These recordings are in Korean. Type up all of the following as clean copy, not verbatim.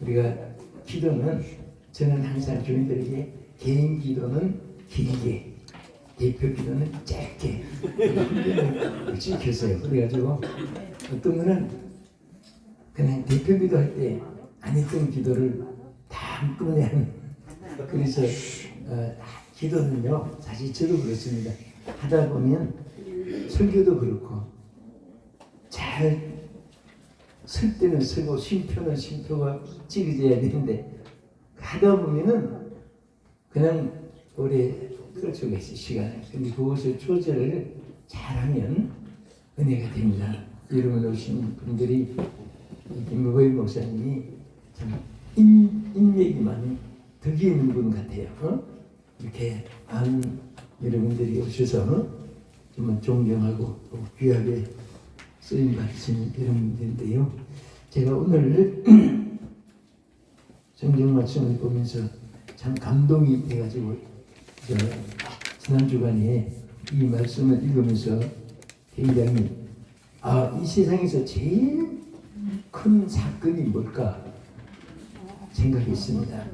우리가 기도는 저는 항상 교인들에게 개인 기도는 길게, 대표 기도는 짧게 지켰어요. 그래가지고 어떤 거는 그냥 대표 기도할 때 안 했던 기도를 다 한꺼번에 하는. 그래서 기도는요, 사실 저도 그렇습니다. 하다 보면 설교도 그렇고 잘 설 때는 서고 쉼표는 쉼표가 찍어져야 되는데 하다 보면은 그냥 오래 끌어주고 있어요, 시간을. 근데 그것을 조절을 잘하면 은혜가 됩니다. 여러분 오신 분들이 김무거이 목사님이 참 인맥이 많은 덕이 있는 분 같아요. 이렇게 많은 여러분들이 오셔서 정말 존경하고 귀하게 쓰임 받으신 여러분들인데요. 제가 오늘 성경 말씀을 보면서 참 감동이 돼가지고 지난 주간에 이 말씀을 읽으면서 굉장히 이 세상에서 제일 큰 사건이 뭘까 생각했습니다.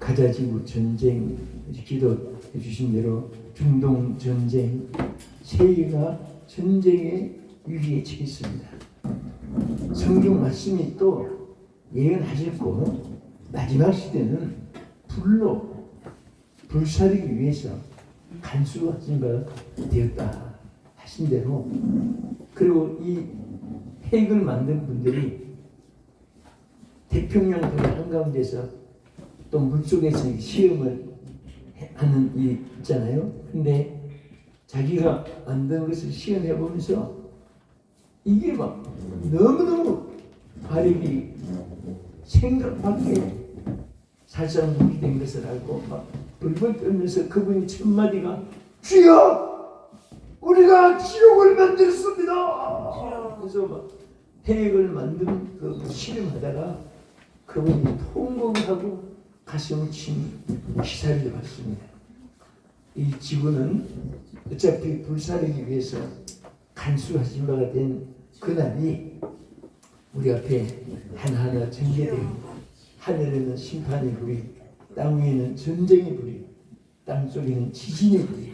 가자지구 전쟁, 기도해 주신 대로 중동 전쟁, 세계가 전쟁의 위기에 처했습니다. 성경 말씀이 또 예언하셨고 마지막 시대는 불로 불사르기 위해서 간수하신 바 되었다 하신 대로, 그리고 이 핵을 만든 분들이 태평양 그 한가운데서 또 물속에서 시험을 하는 일 있잖아요. 근데 자기가 만든 것을 시험해 보면서 이게 막 너무너무 발입이 생각 밖에 살상무기 된 것을 알고 막 불불 떨면서 그분이 첫 마디가 주여 우리가 지옥을 만들었습니다. 그래서 막 핵을 만든 그 실험하다가 그분이 통곡하고 가슴을 친 기사를 받습니다. 이 지구는 어차피 불사르기 위해서 간수하신 바가 된 그날이 우리 앞에 하나하나 전개되고, 하늘에는 심판의 불이, 땅 위에는 전쟁의 불이, 땅 속에는 지진의 불이.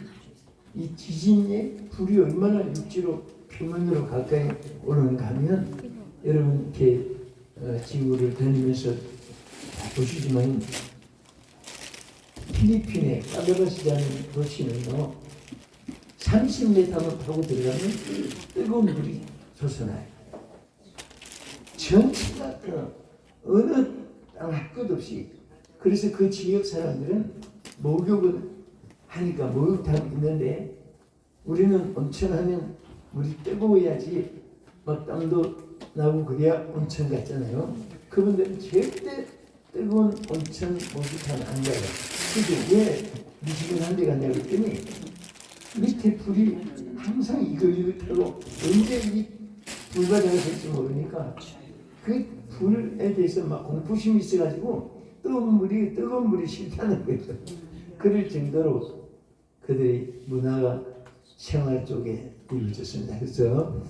이 지진의 불이 얼마나 육지로 표면으로 가까이 오는가 하면 여러분 이렇게 지구를 다니면서 다 보시지만 필리핀의 까베바시라는 도시는요 30m만 파고 들어가면 뜨거운 물이 솟아나요. 전체가 어느 땅 할 것 없이. 그래서 그 지역 사람들은 목욕을 하니까 목욕탕 있는데 우리는 온천하면 물이 뜨거워야지 막 땀도 나고 그래야 온천 같잖아요. 그분들은 절대 뜨거운 온천 목욕탕 안 가요. 근데 왜 미지근한 데 가냐고 했더니 밑에 불이 항상 이글이글하고 언제 이 불바다가 될지 모르니까 그 불에 대해서 막 공포심이 있어가지고 뜨거운 물이 싫다는 거예요. 그럴 정도로 그들의 문화가 생활 쪽에 이루어졌습니다. 그래서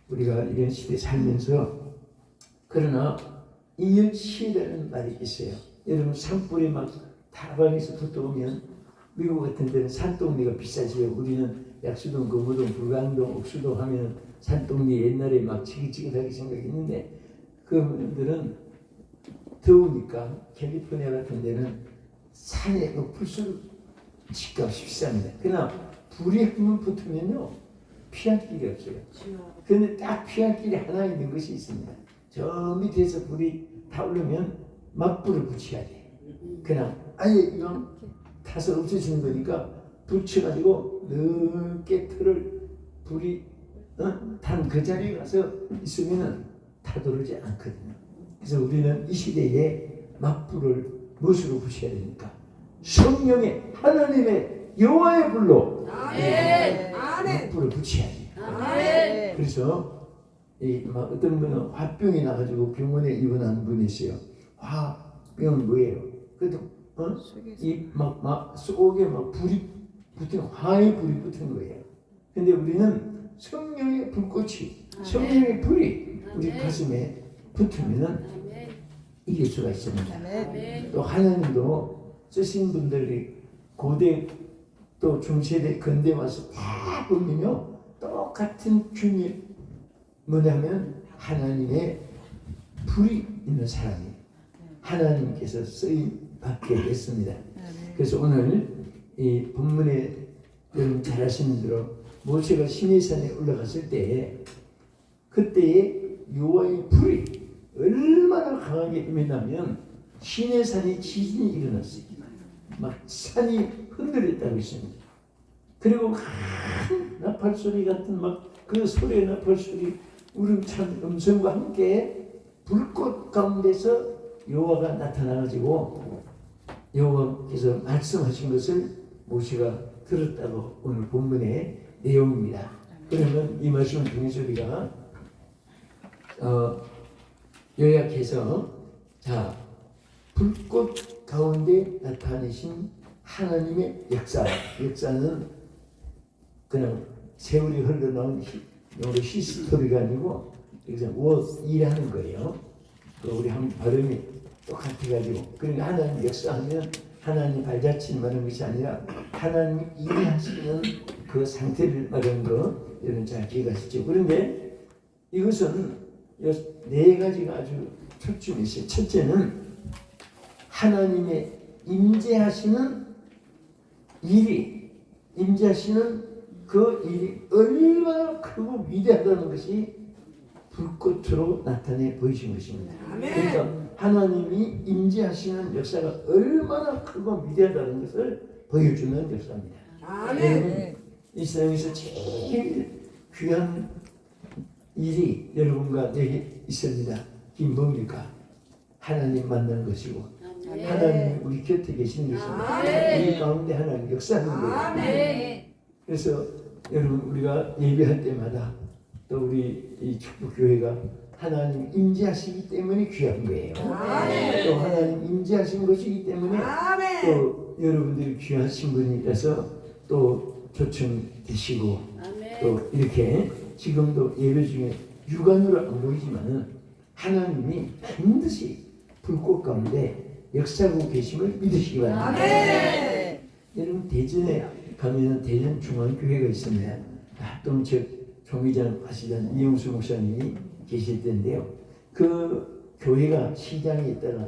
우리가 이런 시대에 살면서 그러나 이열시대라는 말이 있어요. 여러분 산불이 막 타방에서 붙어오면 미국 같은 데는 산동네가 비싸지요. 우리는 약수동, 거무동, 불광동, 옥수동 하면 산동네 옛날에 막 지긋지긋하게 생각했는데 그분들은 더우니까 캘리포니아 같은 데는 산에 높을수록 집값이 비쌉니다. 그러나 불이 한번 붙으면요 피할 길이 없어요. 그런데 딱 피할 길이 하나 있는 것이 있습니다. 저 밑에서 불이 타오르면 막불을 붙여야 돼. 그냥 아예 이건 타서 없애주는 거니까 붙여가지고 넓게 틀을 불이 단 그 자리에 가서 있으면은 타도르지 않거든요. 그래서 우리는 이 시대에 막불을 무엇으로 붙여야 됩니까? 성령의 하나님의 여호와의 불로 막불을 붙여야 돼요. 그래서 막 어떤 분은 화병이 나가지고 병원에 입원한 분이 있어요. 화병은 뭐예요? 그래도 막 속에 막 불이 붙은 화의 불이 붙은 거예요. 근데 우리는 성령의 불꽃이, 성령의 불이 우리 가슴에 붙으면은 이길 수가 있습니다. 아멘. 또 하나님도 쓰신 분들이 고대 또 중세대 근대 와서 다 보면요 똑같은 균이 뭐냐면 하나님의 불이 있는 사람이 하나님께서 쓰임 받게 됐습니다. 그래서 오늘 이 본문에 여러분 잘 아시는 대로 모세가 시내산에 올라갔을 때 그때에 여호와의 불이 얼마나 강하게 임했냐면 시내산에 지진이 일어났어요. 막 산이 흔들렸다고 했습니다. 그리고 큰 나팔 소리 같은 막 그 소리의 나팔 소리 우렁찬 음성과 함께 불꽃 가운데서 여호와가 나타나가지고 여호와께서 말씀하신 것을 모세가 들었다고 오늘 본문의 내용입니다. 그러면 이 말씀을 통해서 우리가 요약해서 자 불꽃 가운데 나타내신 하나님의 역사는 그냥 세월이 흘러나온 히스토리가 아니고 그래서 일하는 거예요. 우리 한 발음이 똑같아가지고 그러니까 하나님 역사하면 하나님 발자취를 말하는 것이 아니라 하나님 일하시는 그 상태를 말하는 거 여러분 잘 기억하시죠? 그런데 이것은 네 가지가 아주 초점이 있어요. 첫째는 하나님의 임재하시는 그 일이 얼마나 크고 위대하다는 것이 불꽃으로 나타내 보이신 것입니다. 그러니까 하나님이 임재하시는 역사가 얼마나 크고 위대하다는 것을 보여주는 역사입니다. 여러분 이 세상에서 제일 귀한 일이 여러분과 내게 있습니다. 이게 뭡니까? 하나님 만나는 것이고 하나님 우리 곁에 계시는 것입니다. 우리 가운데 하나님 역사하는 거예요. 그래서 여러분 우리가 예배할 때마다 또 우리 이 축복교회가 하나님 임재하시기 때문에 귀한 거예요. 또 하나님 임재하신 것이기 때문에 또 여러분들이 귀하신 분이라서 또 초청되시고 또 이렇게 지금도 예배 중에 육안으로 안 보이지만은 하나님이 반드시 불꽃 가운데 역사하고 계심을 믿으시기 바랍니다. 여러분 대전에 가면은 대전 중앙교회가 있습니다. 합동측 종의장 하시던 이용수 목사님이 계실 텐데요. 그 교회가 시장에 있다가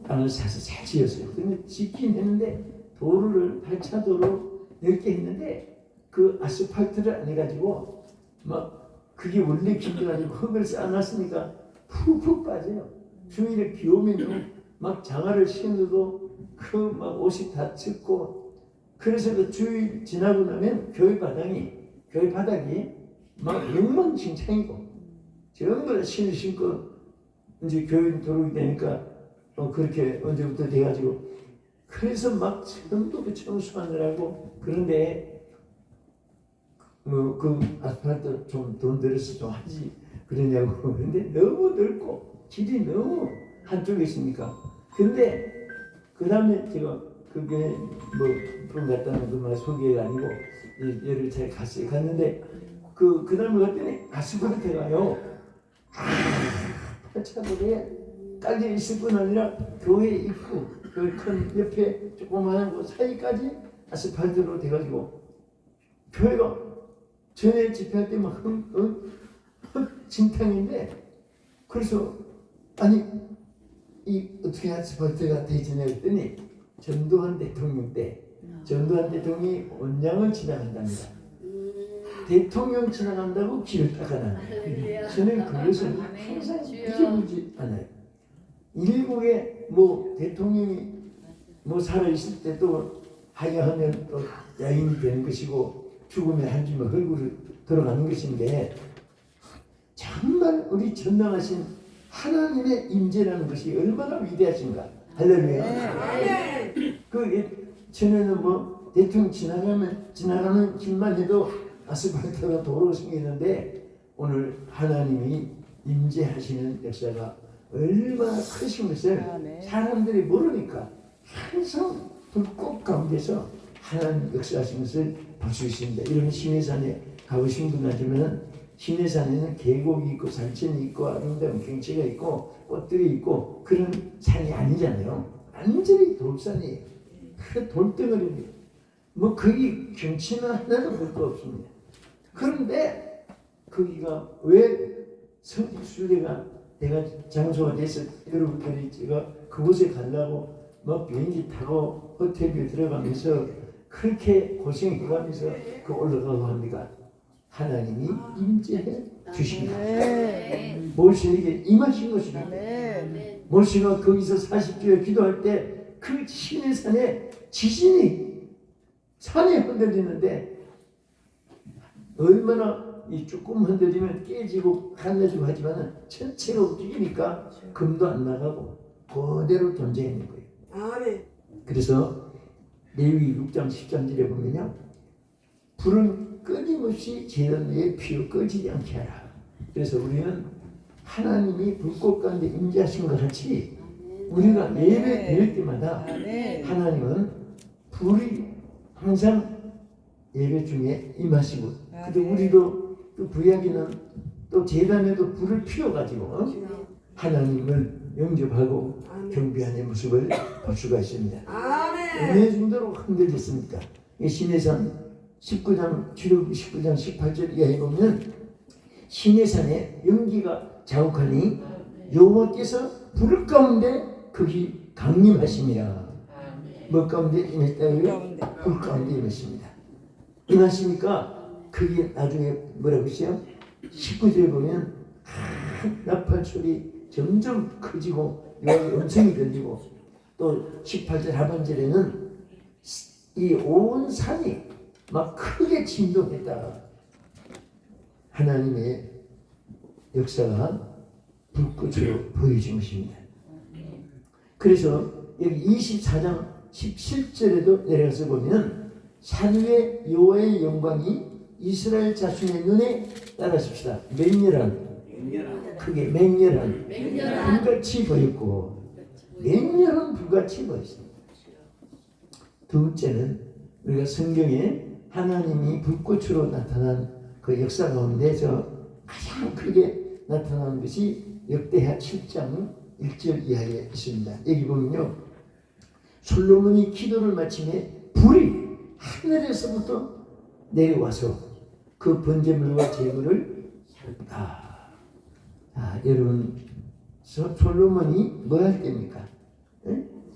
땅을 사서 잘 지었어요. 근데 짓긴 했는데 도로를 8차도로 넓게 했는데 그 아스팔트를 안 해가지고 막 그게 원래 길어가지고 흙을 쌓아놨으니까 푹푹 빠져요. 주일에 비 오면 막 장화를 신어도 그 막 옷이 다 젖고 그래서 그 주일 지나고 나면 교회 바닥이 막 엉망진창이고 전부 다 신을 신고 이제 교회 들어오게 되니까 그렇게 언제부터 돼가지고 그래서 막 전부 그 청소하느라고 그런데 그 아스팔트 좀 돈 들여서 좀 하지 그러냐고 그런데 너무 넓고 길이 너무 한쪽에 있으니까 근데 그 다음에 제가 그게 뭐 그런 갔다는 그 말 소개가 아니고 예를 잘 갔는데 그 다음에 갔더니 아스팔트가요 차도에 깔려 있을 뿐 아니라 교회 입구 그 큰 옆에 조그마한 그 사이까지 아스팔트로 돼가지고 교회가 전에 집회할 때만 흙진탕인데 그래서 아니 이 어떻게 아스팔트가 되지냐 했더니 전두환 대통령 때 전두환 대통령이 원양을 지나간답니다. 대통령 지나간다고 길을 닦아놔요. 저는 그것을 항상 잊어보지 않아요. 일국에 뭐 대통령이 뭐 살아있을 때도 하야하면 또 야인이 되는 것이고 죽으면 한 주먹 흙으로 들어가는 것인데 정말 우리 전능하신 하나님의 임재라는 것이 얼마나 위대하신가. 할렐루야. 전에는 뭐 대통령 지나가는 길만 해도 아스팔트가 도로가 생기는데 오늘 하나님이 임재하시는 역사가 얼마나 크신 것을 사람들이 모르니까 항상 불꽃 가운데서 하나님 역사하신 것을 볼 수 있습니다. 이런 시내산에 가보신 분들은 시내산에는 계곡이 있고 산천이 있고 아름다운 경치가 있고 꽃들이 있고 그런 산이 아니잖아요. 완전히 돌산이에요. 그 돌덩어리입니다. 뭐 거기 경치는 하나도 볼 거 없습니다. 그런데 거기가 왜 성지순례가 내가 장소가 돼서 여러분들이 제가 그곳에 가려고 뭐 비행기 타고 호텔에 들어가면서 그렇게 고생해가면서 그 올라가고 합니다. 하나님이 임재해 주십니다. 모세에게 임하신 것입니다. 모세가 거기서 40주에 기도할 때 그 신의 산에 지진이 산에 흔들리는데 얼마나 이 조금 흔들리면 깨지고 갈라지고 하지만 전체가 움직이니까 금도 안 나가고 그대로 존재하는 거예요. 아멘. 그래서 레위기 6장 13절에 보면요, 불은 끊임없이 제단 위에 피어 꺼지지 않게 하라. 그래서 우리는 하나님이 불꽃 가운데 임재하신 것 같이 우리가 예배 드릴 때마다 하나님은 불이 항상 예배 중에 임하시고, 근데 우리도 그 구약에는 또 제단에도 불을 피워가지고 하나님을 영접하고 경배하는 모습을 볼 수가 있습니다. 어느 정도로 흔들렸습니까? 시내산 19장 18절 이하에 보면 시내산에 연기가 자욱하니 여호와께서 불 가운데 거기 강림하심이라. 뭐 가운데 임했다고요? 불 가운데 임했습니다. 임하시니까 그게 나중에 뭐라고 했어요? 19절에 보면 나팔 소리 점점 커지고 여호와의 음성이 들리고, 또 18절 하반절에는 이 온 산이 막 크게 진동했다. 하나님의 역사가 불꽃으로 보여진 것입니다. 그래서 여기 24장 17절에도 내려가서 보면 산 위에 여호와의 영광이 이스라엘 자손의 눈에 따라섭시다. 크게 맹렬한 불같이 보였고, 맹렬한 불같이 보였습니다. 두 번째는 우리가 성경에 하나님이 불꽃으로 나타난 그 역사 가운데서 가장 크게 나타난 것이 역대하 7장 1절 이하에 있습니다. 여기 보면요, 솔로몬이 기도를 마침에 불이 하늘에서부터 내려와서 그 번제물과 제물을 여러분, 솔로몬이 뭐 할 때입니까?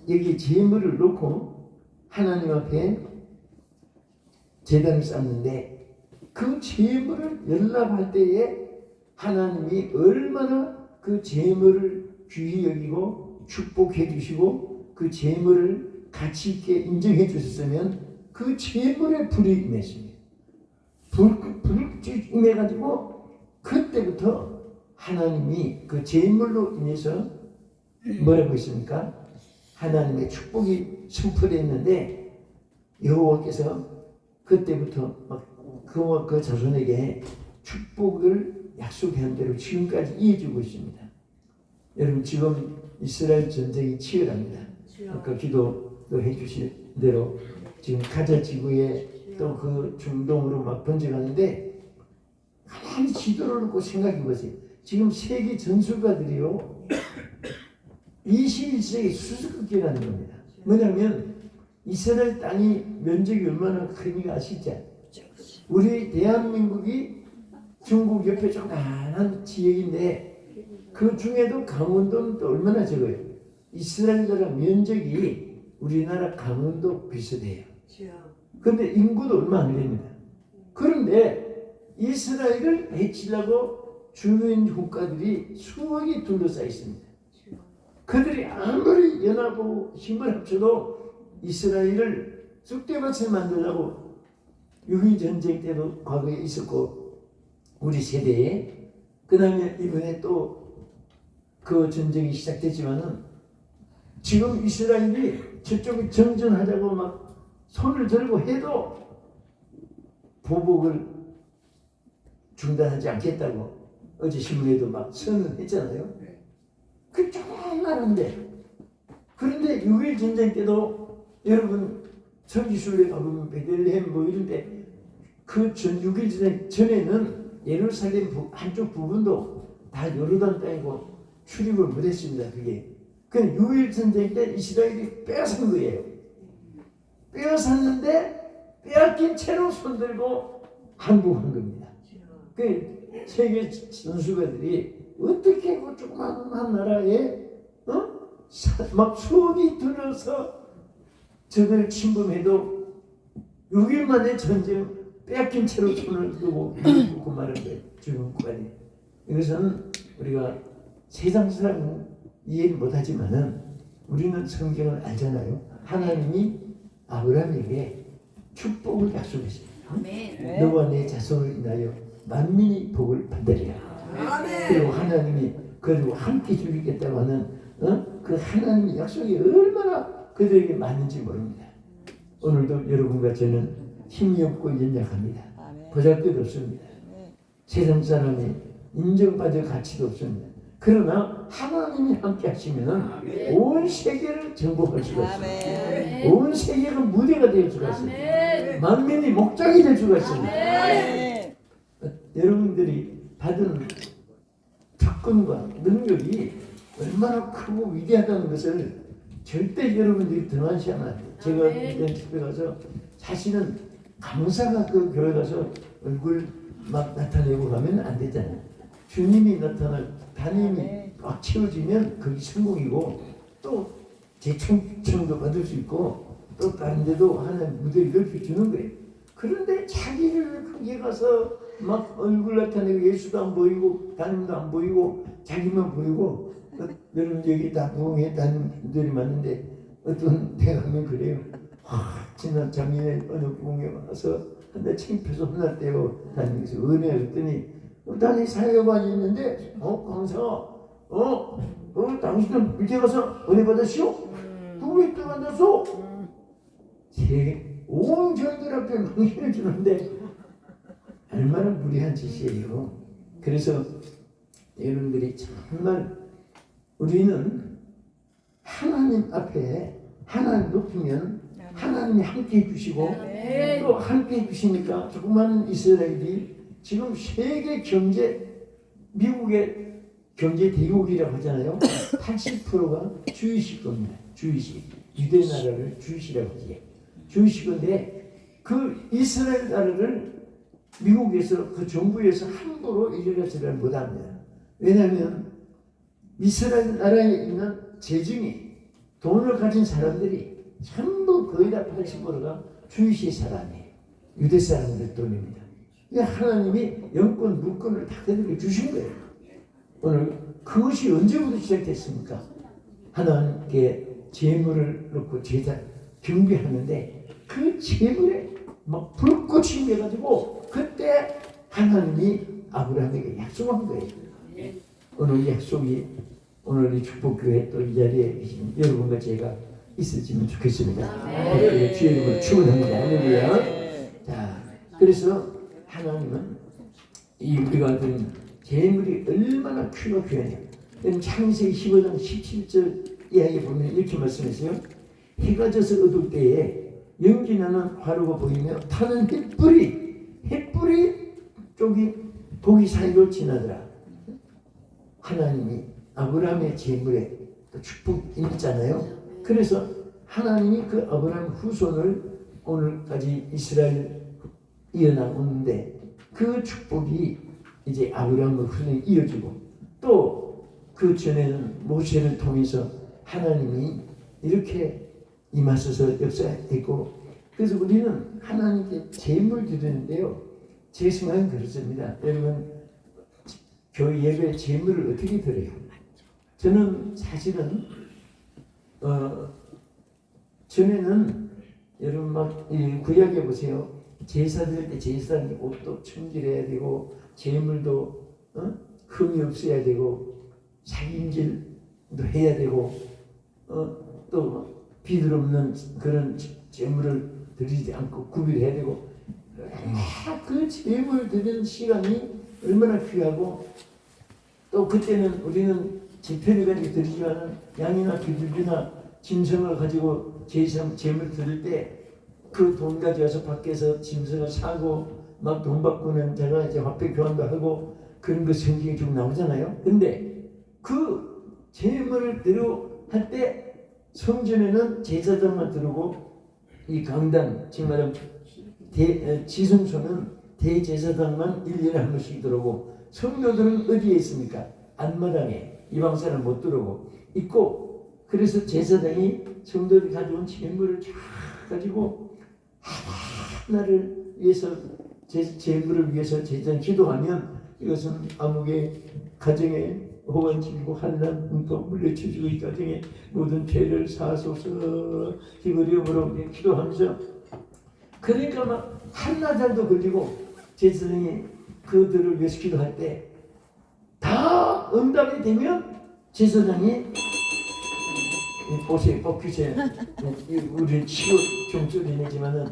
여기 제물을 놓고 하나님 앞에 제단을 쌓는데, 그 제물을 연락할 때에 하나님이 얼마나 그 제물을 귀히 여기고 축복해 주시고 그 제물을 가치 있게 인정해 주셨으면 그 제물에 불이 임했습니다. 불이 임해가지고 그때부터 하나님이 그 제물로 인해서 뭐라고 했습니까? 하나님의 축복이 선포됐는데 여호와께서 그때부터 막 그 자손에게 축복을 약속한 대로 지금까지 이어주고 있습니다. 여러분, 지금 이스라엘 전쟁이 치열합니다. 아까 기도도 해주신 대로 지금 가자 지구에 또 그 중동으로 막 번져가는데, 가만히 지도를 놓고 생각해 보세요. 지금 세계 전술가들이요 21세기 수수께끼라는 겁니다. 뭐냐면 이스라엘 땅이 면적이 얼마나 크니까 아시죠? 우리 대한민국이 중국 옆에 조그만한 지역인데 그 중에도 강원도는 또 얼마나 적어요. 이스라엘 나라 면적이 우리나라 강원도 비슷해요. 그런데 인구도 얼마 안 됩니다. 그런데 이스라엘을 해치려고 주변 국가들이 수억이 둘러싸여 있습니다. 그들이 아무리 연합하고 힘을 합쳐도 이스라엘을 쑥대밭을 만들려고 6.25 전쟁 때도 과거에 있었고 우리 세대에, 그 다음에 이번에 또 그 전쟁이 시작됐지만은 지금 이스라엘이 저쪽에 정전하자고 막 손을 들고 해도 보복을 중단하지 않겠다고 어제 신문에도 막 선언했잖아요. 그 조그만한데, 그런데 6.25 전쟁 때도 여러분 성지순례 가보면 베들레헴 뭐 이런데 그 6.25 전쟁 전에는 예루살렘 한쪽 부분도 다 요르단 땅이고 출입을 못했습니다. 그게 그 6.1 전쟁 때 이스라엘이 빼앗은 거예요. 빼앗았는데 빼앗긴 채로 손들고 항복한 겁니다. 그 세계 선수가들이 어떻게 그 조그마한 나라에 막 수억이 들어서 저들 침범해도 6일 만에 전쟁 빼앗긴 채로 손을 들고 붙고 말은 거예요. 지금까지. 이것은 우리가 세상 사람은 이해를 못하지만은 우리는 성경을 알잖아요. 하나님이 아브라함에게 축복을 약속했습니다. 너와 내 자손을 인하여 만민이 복을 받으리라. 그리고 하나님이 그리고 함께 주겠다고 하는 그 하나님의 약속이 얼마나 그들에게 맞는지 모릅니다. 오늘도 여러분과 저는 힘이 없고 연약합니다. 보잘것 없습니다. 세상 사람이 인정받을 가치도 없습니다. 그러나 하나님이 함께 하시면 온 세계를 정복할 수가 있습니다. 온 세계가 무대가 될 수가 있습니다. 만민이 목장이 될 수가 있습니다. 여러분들이 받은 특권과 능력이 얼마나 크고 위대하다는 것을 절대 여러분들이 등한시하면 안 돼요. 제가 이런 집에 가서 사실은 강사가 그 교회 가서 얼굴 막 나타내고 가면 안 되잖아요. 주님이 나타나 담임이 꽉 채워지면 그게 성공이고 또 재청도 받을 수 있고 또 다른 데도 하나님 무대를 넓혀 주는 거예요. 그런데 자기를 거기에 가서 막 얼굴 나타내고 예수도 안 보이고 담임도 안 보이고 자기만 보이고 여러분 여기 다 부흥회 담임들이 많은데 어떤 데 가면 그래요. 지난 작년에 어느 부흥회 와서 한대 창피해서 혼났대요. 담임에서 은혜를 했더니 단이 사회관이 있는데 강사 당신은 밑에 가서 은혜 받으시오? 그왜 또 만났어? 온 저희들 앞에 망신을 주는데 얼마나 무리한 짓이에요. 그래서 여러분들이 정말 우리는 하나님 앞에 하나님 높이면 하나님이 함께 해주시고 또 함께 해주시니까 조그마한 이스라엘이 지금 세계 경제 미국의 경제 대국이라고 하잖아요. 80%가 주이식 겁니다. 주이식. 유대 나라를 주이식이라고 하지. 주이식인데 그 이스라엘 나라를 미국에서 그 정부에서 함부로 일어나지를 못합니다. 왜냐하면 이스라엘 나라에 있는 재정이 돈을 가진 사람들이 전부 거의 다 80%가 주이식 사람이에요. 유대 사람들 돈입니다. 하나님이 영권, 물권을 다 그들에게 주신 거예요. 오늘 그것이 언제부터 시작됐습니까? 하나님께 재물을 놓고 제사 경배하는데 그 재물에 막 불꽃이 매가지고 그때 하나님이 아브라함에게 약속한 거예요. 오늘 약속이 오늘 이 축복교회 또 이 자리에 계신 여러분과 제가 있을지면 좋겠습니다. 주의 이름으로 축원합니다. 할렐루야. 자, 그래서 하나님은 이 우리가 드린 재물이 얼마나 귀하냐. 창세기 15장 17절 이하에 보면 이렇게 말씀했어요. 해가 져서 어두울 때에 연기나는 화로가 보이며 타는 햇불이 쪽이 고기 사이로 지나더라. 하나님이 아브라함의 재물에 축복이 있잖아요. 그래서 하나님이 그 아브라함 후손을 오늘까지 이스라엘 이어나오는데 그 축복이 이제 아브라함의 후손이 이어지고 또 그 전에는 모세를 통해서 하나님이 이렇게 임하셔서 역사했고 그래서 우리는 하나님께 재물 드리는데요. 제 생각은 그렇습니다. 여러분 교회 예배에 재물을 어떻게 드려요? 저는 사실은 전에는 여러분 막 구약에 보세요. 제사 드릴 때 제사장이 옷도 청결해야 되고 재물도 흠이 없어야 되고 살인질도 해야 되고 또 비들 없는 그런 재물을 드리지 않고 구별해야 되고 그 재물 드리는 시간이 얼마나 귀하고 또 그때는 우리는 지편을 가지고 드리지만 양이나 비둘기나 짐승을 가지고 재물 드릴 때 그 돈 가져와서 밖에서 짐승을 사고 막 돈 받고는 제가 이제 화폐 교환도 하고 그런 거 성경에 좀 나오잖아요. 근데 그 재물을 들어 할 때 성전에는 제사장만 들어오고 이 강단 지금 말하면 지성소는 대제사장만 1년에 한 번씩 들어오고 성도들은 어디에 있습니까? 안마당에 이방 사람 못 들어오고 있고 그래서 제사장이 성도들이 가져온 재물을 쫙 가지고 하나를 위해서 재물을 위해서 제사장 기도하면 이것은 아무개 가정에 호환 지고 한난 문법 물려주시고 이 가정에 모든 죄를 사소서 기버리움으로 기도하면서 그러니까 막 한나절도 걸리고 제사장이 그들을 위해서 기도할 때 다 응답이 되면 제사장이 보세요, 뽑히세요. 우리 치료 종소리 내지만은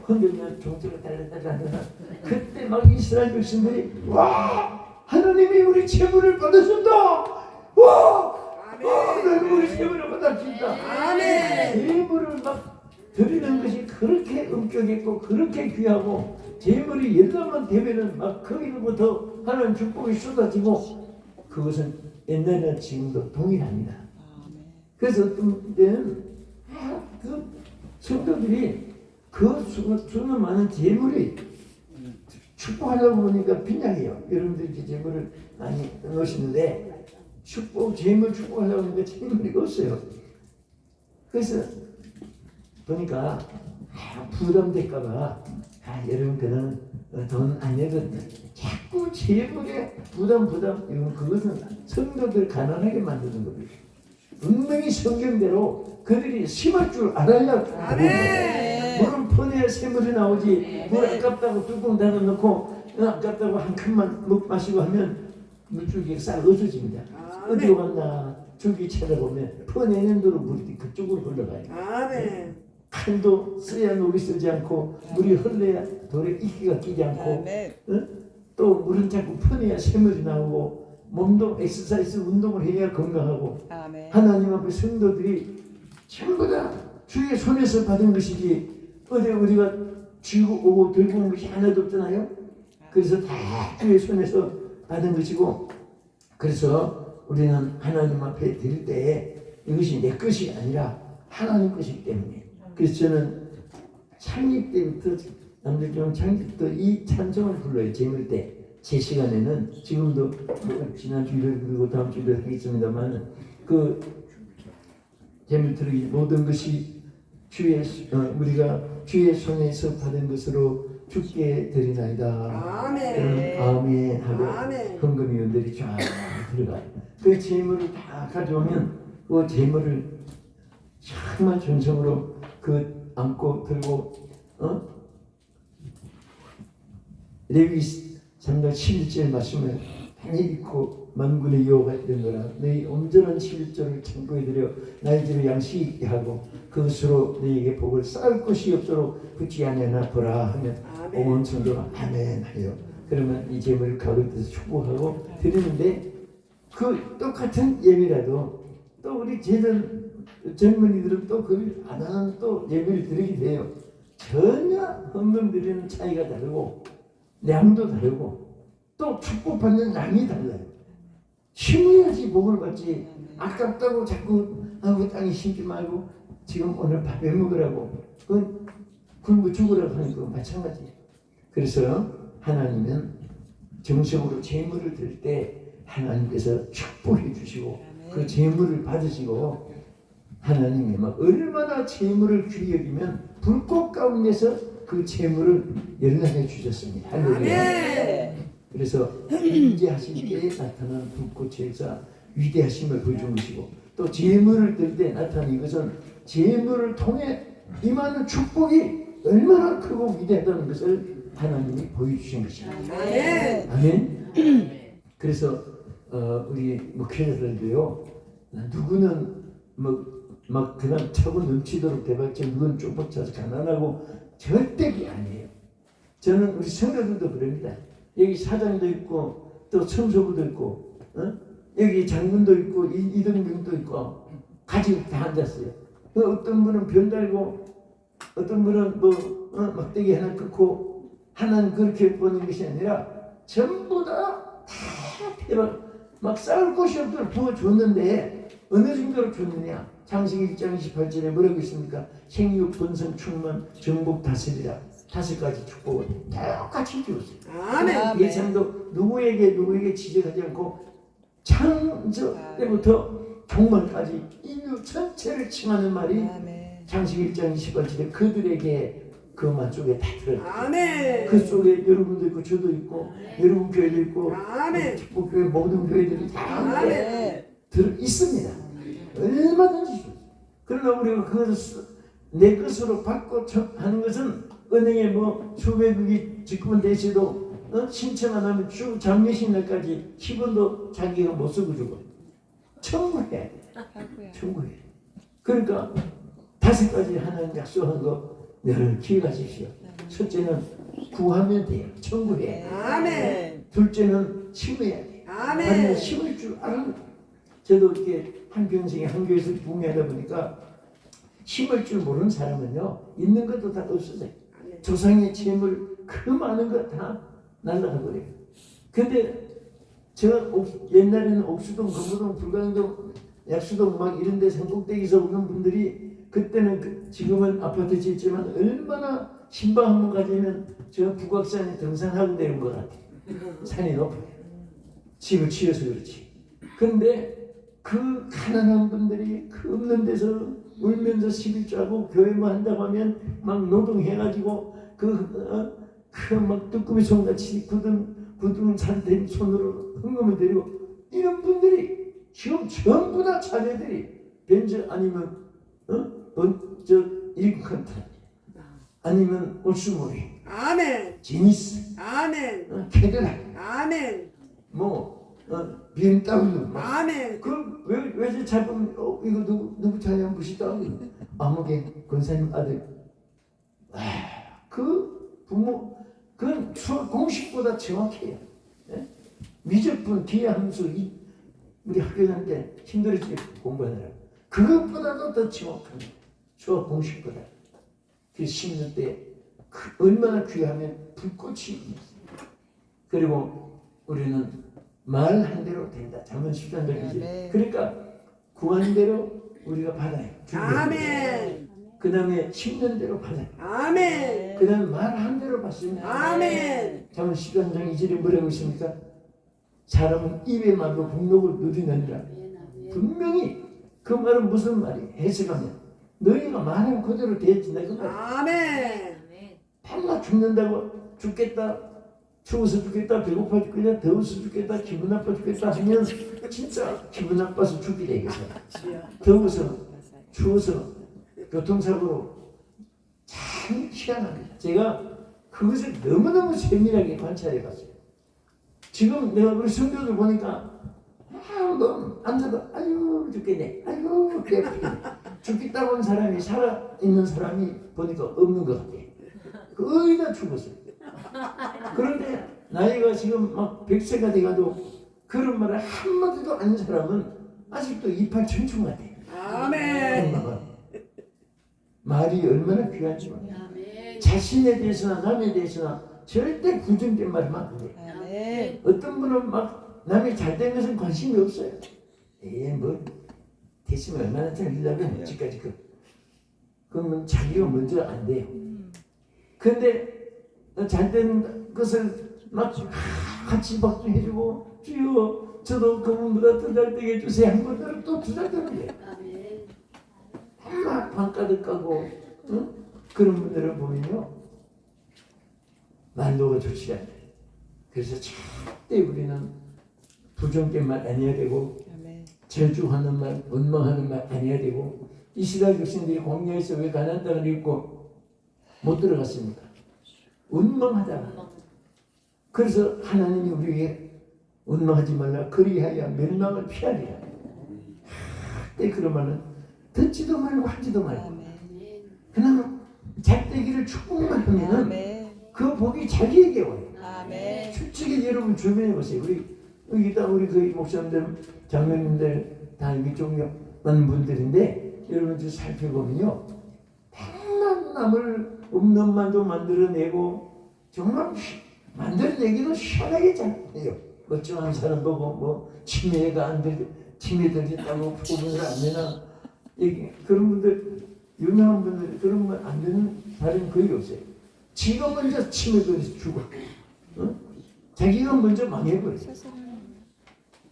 흔들면 종소리가 달라달라 그때 막 이스라엘 백성들이 와 하나님이 우리 재물을 받으신다. 와 하나님 우리 재물을 받았습니다. 아멘. 재물을 막 드리는 것이 그렇게 엄격했고 그렇게 귀하고 재물이 연락만 되면은 막 거기로부터 하나님 축복이 쏟아지고 그것은 옛날이나 지금도 동일합니다. 그래서 어떤 때는 그 성도들이 그 수는 많은 재물이 축복하려고 보니까 빈약해요. 여러분들이 재물을 많이 넣으시는데 재물 축복하려고 하니까 재물이 없어요. 그래서 보니까 부담될까봐 여러분들은 돈 안 내도 자꾸 재물에 부담 이건 그것은 성도들 가난하게 만드는 겁니다. 분명히 성경대로 그들이 심을 줄 알아야 물은 퍼내야 샘물이 나오지 물 아깝다고 뚜껑 닫아놓고 아깝다고 한 컵만 마시고 하면 물줄기가 싹 없어집니다. 어디로 갔나 줄기 찾아보면 퍼내는 대로 물이 그쪽으로 흘러가요. 아멘. 칼도 써야 녹이 쓰지 않고 물이 흘러야 돌에 이끼가 끼지 않고 또 물은 자꾸 퍼내야 샘물이 나오고 몸도 엑서사이즈 운동을 해야 건강하고 아멘. 하나님 앞에 성도들이 전부 다 주의 손에서 받은 것이지 어디 우리가 쥐고 오고 들고 온 것이 하나도 없잖아요. 그래서 다 주의 손에서 받은 것이고 그래서 우리는 하나님 앞에 드릴 때 이것이 내 것이 아니라 하나님 것이기 때문에 그래서 저는 창립 때부터 남들 좀 창립 때부터 이 찬송을 불러요. 재물 때 제 시간에는 지금도 지난 주일에 그리고 다음 주일에 하겠습니다만 그 재물 드리기 모든 것이 우리가 주의 손에서 받은 것으로 주께 드리나이다. 아멘. 아멘 하고 아멘. 헌금위원들이 쫙 들어가요. 그 재물을 다 가져오면 그 재물을 정말 전성으로 그 안고 들고 레위 3장 11절 말씀을 많이 읽고 만군의 여호와가 이런 거라 너희 온전한 11조를 창고에 들여 나의 집에 양식이 있게 하고 그것으로 너희에게 복을 쌓을 것이 없도록 붙지 아니하나 보라 하면 온 성도가 아멘 하여 그러면 이 재물을 가로등에서 축복하고 드리는데 그 똑같은 예배라도 또 우리 젊은이들은 또 그걸 안 하는 또 예배를 드리게 돼요. 전혀 헌금 드리는 차이가 다르고 양도 다르고 또 축복받는 양이 달라요. 심어야지 복을 받지 아깝다고 자꾸 땅에 심지 말고 지금 오늘 밥해 먹으라고 그건 굶고 죽으라고 하는 거 마찬가지예요. 그래서 하나님은 정성으로 재물을 드릴 때 하나님께서 축복해 주시고 그 재물을 받으시고 하나님이 막 얼마나 재물을 귀히 여기면 불꽃 가운데서 그 재물을 열나게 주셨습니다. 할렐루야. 그래서 임재하신 때에 나타난 불꽃의 역사 위대하심을 보여준 것이고 또 재물을 들 때 나타난 이것은 재물을 통해 임하는 축복이 얼마나 크고 위대하다는 것을 하나님이 보여주신 것입니다. 아멘. 그래서 우리 목회자들도요 누구는 막 그냥 차고 넘치도록 대박쳐 누구는 쪽박 차서 가난하고 절대 그게 아니에요. 저는 우리 성도들도 그럽니다. 여기 사장도 있고 또 청소부도 있고 여기 장군도 있고 이등병도 있고 같이 다 앉았어요. 어떤 분은 변 달고 어떤 분은 막대기 하나 끊고 하나는 그렇게 보는 것이 아니라 전부 다 대박 막 싸울 곳이 없도록 부어줬는데 어느 정도로 줬느냐. 창세기 1장 28절에 뭐라고 있습니까? 생육, 번성, 충만, 정복, 다스리라. 5가지 축복을 똑같이 주었어요. 아멘. 예찬도 누구에게 지적하지 않고 창조 때부터 종말까지 인류 전체를 칭하는 말이 창세기 1장 28절에 그들에게 그만 쪽에 다 들어있어요. 아멘. 그 속에 여러분도 있고 저도 있고 여러분 교회도 있고 아멘. 축복교회 모든 교회들이 다 아멘. 들어 있습니다. 얼마든지 줍니다. 그러나 우리가 그것을 내 것으로 받고 하는 것은 은행에 뭐 수백억이 직분되시도 신청 안 하면 장례식 날까지 10원도 자기가 못 쓰고 주고 천국에 천국에. 그러니까 5가지 하나님 약속한 거 늘 기억하십시오. 첫째는 구하면 돼요. 천국에. 아멘. 둘째는 심어야 돼요. 아멘. 심을 줄 알아요. 저도 이렇게 한평생에 한교에서 부흥하다 보니까 심을 줄 모르는 사람은요 있는 것도 다 없어져요. 조상의 재물 그 많은 거 다 날라가 버려요. 근데 제가 옛날에는 옥수동, 금호동, 불광동, 약수동 막 이런 데 산꼭대기에서 오는 분들이 그때는 지금은 아파트 짓지만 얼마나 신방 한번 가지면 저 북악산에 등산하고 내는 것 같아요. 산이 높아요. 집을 치워서 그렇지. 그런데 그 가난한 분들이 그 없는 데서 울면서 시비 짜고 교회만 한다고 하면 막 노동해가지고 막 뚜꾸미 손같이 굳은 산된 손으로 흥금을 데리고 이런 분들이 지금 전부 다 자녀들이 벤츠 아니면 일칸타 아니면 올스모리 아멘. 지니스 아멘. 캐딜락 아멘. BMW 아멘. 그럼 왜 잡으면 이거 누구 차냐 무시다 아무개 권사님 아들 그 부모 그건 수학 공식보다 정확해요. 네? 미적분 기하함수 우리 학교 다닐 때 힘들었지 공부하느라 그것보다도 더 정확한 수학 공식보다 그 심는 때 얼마나 귀하면 불꽃이 있습니다. 그리고 우리는 말한 대로 된다. 잠언 13절이지. 그러니까 구한 대로 우리가 받아요. 아멘. 그 다음에 심는 대로 받아요. 아멘. 그 다음에 말한 대로 받습니다. 아멘. 잠언 13장 2절에 뭐라고 있습니까? 사람은 입의 말로 복록을 누리느니라. 분명히 그 말은 무슨 말이 해석하면 너희가 말한 그대로 되어진다 그 말. 아멘. 밤낮 죽는다고 죽겠다 추워서 죽겠다 배고파 죽겠다 더워서 죽겠다 기분 나빠 죽겠다 하면 진짜 기분 나빠서 죽게 되겠어. 더워서 추워서 교통사고로 참 희한합니다. 제가 그것을 너무너무 세밀하게 관찰해 봤어요. 지금 내가 우리 성도들 보니까 너 앉아도 아유 죽겠네 아유 그래 죽겠다고 한 사람이 살아있는 사람이 보니까 없는 것 같아. 거의 다 죽었어요. 그런데 나이가 지금 막 100세가 돼가도 그런 말을 한마디도 안 하는 사람은 아직도 이팔 천충 같아. 아멘. 말이 얼마나 귀한지 몰라. 자신에 대해서나 남에 대해서나 절대 부정된 말을 하면 안 돼. 어떤 분은 막 남이 잘된 것은 관심이 없어요. 뭐 됐으면 얼마나 잘리려면 지금까지 그러면 자기가 먼저 안 돼요. 그런데 잘된 것을 막 같이 박수해주고 주여 저도 그분보다 더 잘되게 해주세요 한 번들은 또 더 잘되는 거예요. 막 방가득 까고 그런 분들을 보면요 만도가 좋지 않아요. 그래서 절대 우리는 부정된 말 안 해야 되고 저주하는 말, 원망하는 말 안 해야 되고 이스라엘 백성들이 광야에서 왜 가나안 땅을 잃고 못 들어갔습니까? 원망하다가. 그래서 하나님이 우리에게 원망하지 말라 그리하여 멸망을 피하리라. 그때 그러면은 듣지도 말고 하지도 말고 그냥 잘되기를 축복만 하면은 그 복이 자기에게 와요. 솔직히 여러분 주변에 보세요. 우리 그 목사님들, 장로님들 다 여기 종교하는 분들인데 여러분 좀 살펴보면요. 맨날 남을 없는 말도 만들어내고 정말 만들어내기도 희한하게 잘해요. 멀쩡한 사람 보고 뭐 치매들겠다고 부분을 안 내나 그런 분들 유명한 분들 그런 거 안 되는 사람이 거의 없어요. 지가 먼저 치매들에서 죽어. 자기가 먼저 망해버려요.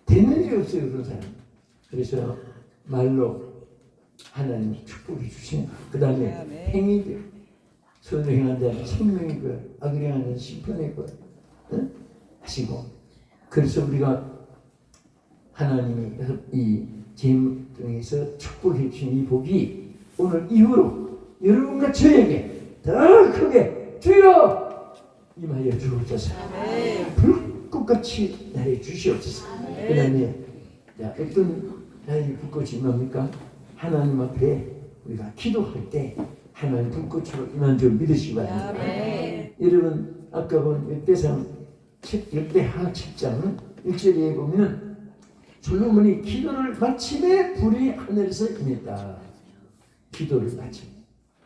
되는 일이 없어요 그런 사람. 그래서 말로 하나님이 축복해 주시는 그 다음에 행위들 선을 행한 자는 생명이고요 악을 행한 자는 심판이고요 하시고 그래서 우리가 하나님이 이 재림에서 축복해 주신 이 복이 오늘 이후로 여러분과 저에게 더 크게 주여 임하여 주옵소서. 불꽃같이 나를 주시옵소서. 그 다음에 어떤 나의 불꽃이 뭡니까? 하나님 앞에 우리가 기도할 때 하나님 불꽃으로 임한 줄 믿으시기 바랍니다. 여러분 아까 본 역대상 역대하 7장 1절에 보면 솔로몬이 기도를 마침에 불이 하늘에서 임했다. 기도를 마침.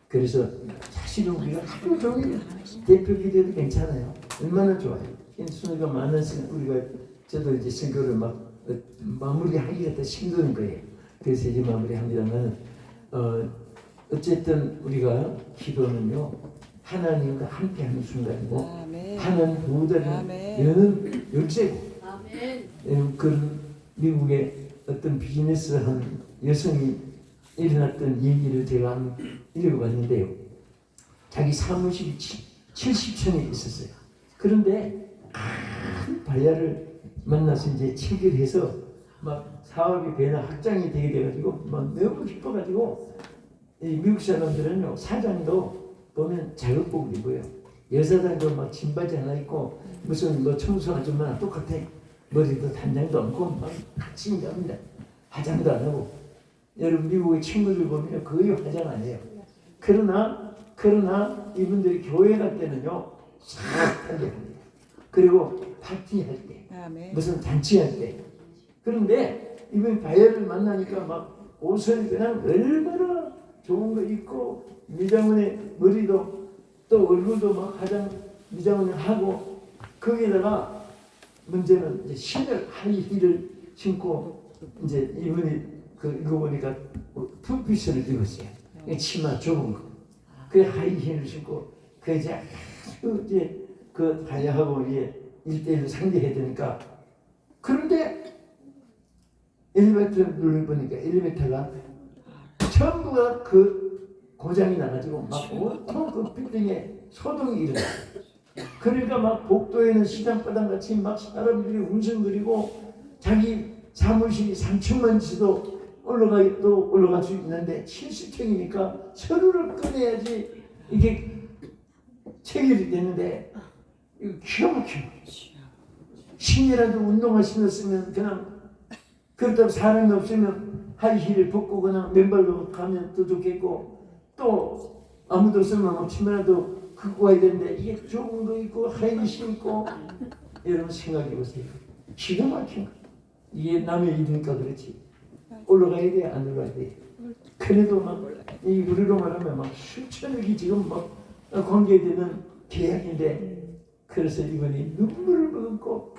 그래서 사실은 우리가 하루 종일 대표 기도도 괜찮아요. 얼마나 좋아요. 순위가 많아서 우리가 저도 이제 선교를 막 마무리하기가 더 힘든 거예요. 그래서 이제 마무리합니다만 어쨌든 우리가 기도는요 하나님과 함께하는 순간이고 하나님 보호자는 여는 열쇠고 그런 미국의 어떤 비즈니스한 여성이 일어났던 얘기를 제가 한번 읽어봤는데요. 자기 사무실이 70층에 있었어요. 그런데 큰 바야를 만나서 이제 체결해서 막 사업이 배나 확장이 되게 돼가지고 막 너무 기뻐가지고 이 미국 사람들은요 사장도 보면 작업복을 입어요. 여사장도 막 진바지 하나 입고 무슨 뭐 청소 아줌마랑 똑같아. 머리도 단장도 없고 막 같이 갑니다. 화장도 안 하고. 여러분 미국의 친구들 보면 거의 화장 안 해요. 그러나 이분들이 교회 갈 때는요 싹하게 합니다. 그리고 파티할 때 무슨 잔치할 때 그런데 이번 바이어를 만나니까 막 옷을 그냥 얼마나 좋은 거 입고 미장원에 머리도 또 얼굴도 막 화장 미장원에 하고 거기에다가 문제는 이제 신을 하이힐을 신고 이제 이분이 이거 보니까 투피스를 입었어요. 치마 좁은 거. 그 하이힐을 신고 그 이제 그 바이어하고 이제 1대1로 상대해야 되니까 그런데 엘리베이터를 눌러보니까 엘리베이터가 전부가 그 고장이 나가지고 막 온통 그 빌딩에 소동이 일어나. 그러니까 막 복도에는 시장바닥 같이 막 사람들이 웅성거리고 자기 사무실이 3층만 지도 올라갈 수 있는데 70층이니까 서류를 꺼내야지 이게 체결이 되는데 이거 기가 막혀. 신이라도 운동화 신었으면 그냥 그렇다고 사람이 없으면 하이힐을 벗고 그냥 맨발로 가면 더 좋겠고 또 아무도 없으면 치마라도 갖고 가야 되는데 이게 좁은 거 있고 하이힐 신고 여러분 생각해 보세요. 기가 막힌 거. 이게 남의 일이니까 그렇지. 올라가야 돼 안 올라가야 돼. 그래도 막 이 우리로 말하면 막 수천억이 지금 막 관계되는 계약인데 그래서 이분이 눈물을 머금고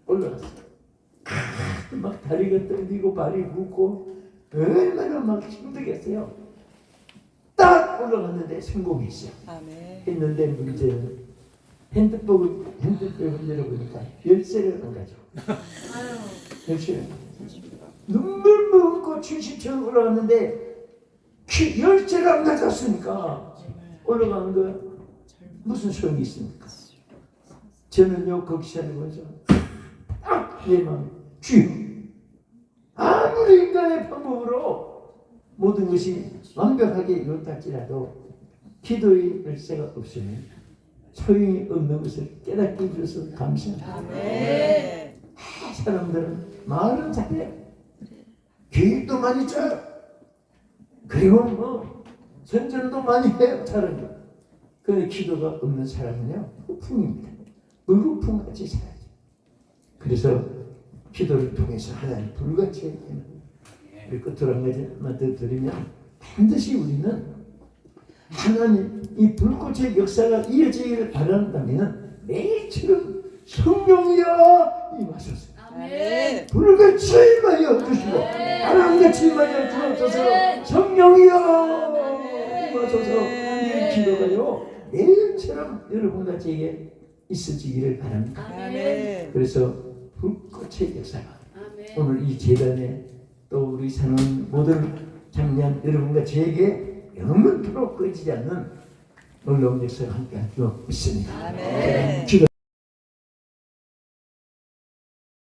올라갔어요. 막 다리가 떨리고 발이 붓고 얼마나 막 힘들겠어요. 딱 올라갔는데 성공이 있어요. 했는데 문제는 핸드백을 열어보니까 열쇠를 안 가져. 열쇠를 눈물 머금고 70층 올라갔는데 열쇠를 안 가져왔으니까 올라가는 거 무슨 소용이 있습니까? 저는요 거기 살면서 내 마음에 주여 아무리 인간의 방법으로 모든 것이 완벽하게 이루어질지라도 기도의 열쇠가 없으면 소용이 없는 것을 깨닫게 해주셔서 감사합니다. 사람들은 말은 잘해요. 계획도 많이 짜요. 그리고 뭐 선전도 많이 해요. 사람들. 그런데 기도가 없는 사람은요 흑풍입니다. 물흑풍같이 살아요. 그래서 기도를 통해서 하나님 불같이 우리 끝으로 한 가지만 더 드리면 반드시 우리는 하나님 이 불꽃의 역사가 이어지기를 바란다면 매일처럼 성령이여 임하소서. 아멘. 불같이 임하여 주시고 바람같이 임하여 주옵소서. 성령이여 임하소서. 이 기도가요 매일처럼 여러분과 제게 있어지기를 바랍니다. 아멘. 그래서 불꽃의 역사가 아멘. 오늘 이 재단에 또 우리 사는 모든 장년 여러분과 제게 영원토록 꺼지지 않는 놀라운 역사가 함께할 줄 믿습니다. 아멘. 기도